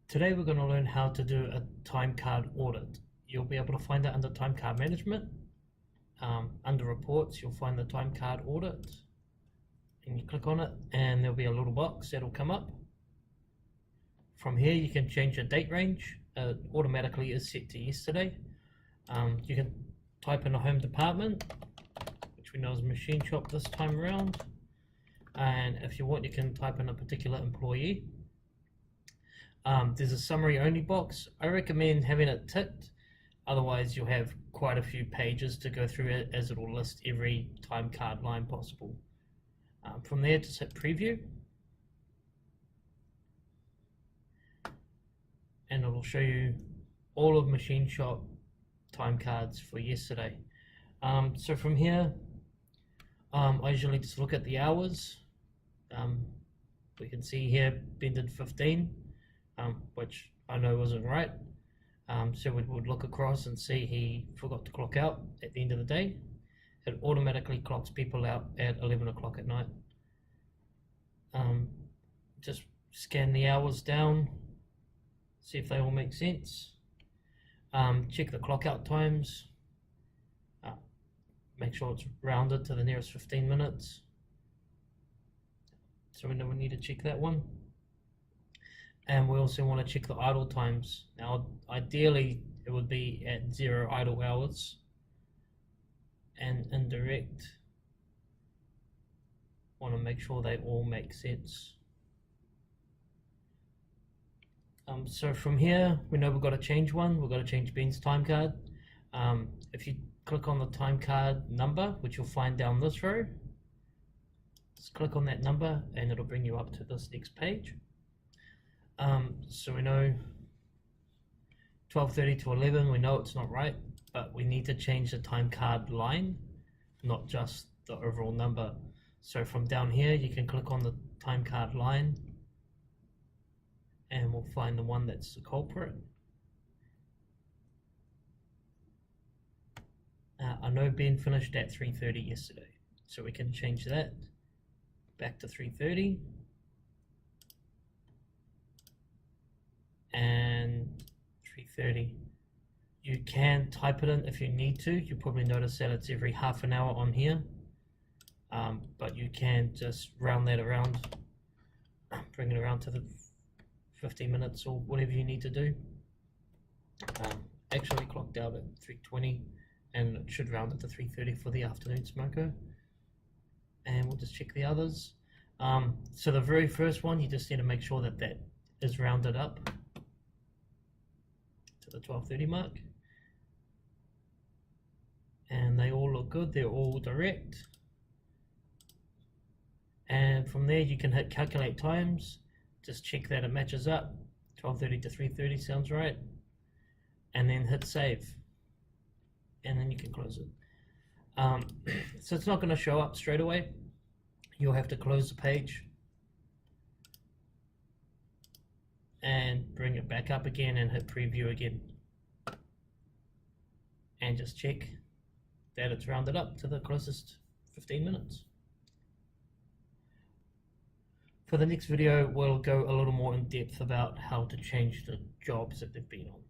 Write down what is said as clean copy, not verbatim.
Today we're going to learn how to do a time card audit. You'll be able to find that under time card management. Under reports you'll find the time card audit and you click on it and there'll be a little box that'll come up. From here you can change your date range. Automatically is set to yesterday. You can type in a home department, which we know is machine shop this time around, and if you want you can type in a particular employee. There's a summary only box. I recommend having it ticked, otherwise you'll have quite a few pages to go through it, as it will list every time card line possible. From there, just hit preview and it will show you all of machine shop time cards for yesterday. So from here I usually just look at the hours. We can see here Ben did 15, which I know wasn't right. So we would look across and see he forgot to clock out at the end of the day. It automatically clocks people out at 11 o'clock at night. Just scan the hours down, see if they all make sense. Check the clock out times. Make sure it's rounded to the nearest 15 minutes. So we know we need to check that one. And we also want to check the idle times. Now ideally it would be at 0 idle hours, and indirect want to make sure they all make sense. So from here we know we've got to change one. We've got to change Ben's time card. If you click on the time card number, which you'll find down this row, just click on that number and it'll bring you up to this next page. So we know 12:30 to 11, we know it's not right, but we need to change the time card line, not just the overall number. So from down here you can click on the time card line and we'll find the one that's the culprit. I know Ben finished at 3:30 yesterday, so we can change that back to 3:30 and 3:30. You can type it in if you need to. You probably notice that it's every half an hour on here, but you can just round that around, bring it around to the 15 minutes or whatever you need to do. Actually clocked out at 3:20 and it should round it to 3:30 for the afternoon smoko. And we'll just check the others. So the very first one, you just need to make sure that that is rounded up to the 12:30 mark. And they all look good, they're all direct. And from there you can hit calculate times, just check that it matches up. 12:30 to 3:30 sounds right. And then hit save. And then you can close it. So it's not going to show up straight away. You'll have to close the page and bring it back up again and hit preview again. And just check that it's rounded up to the closest 15 minutes. For the next video, we'll go a little more in depth about how to change the jobs that they've been on.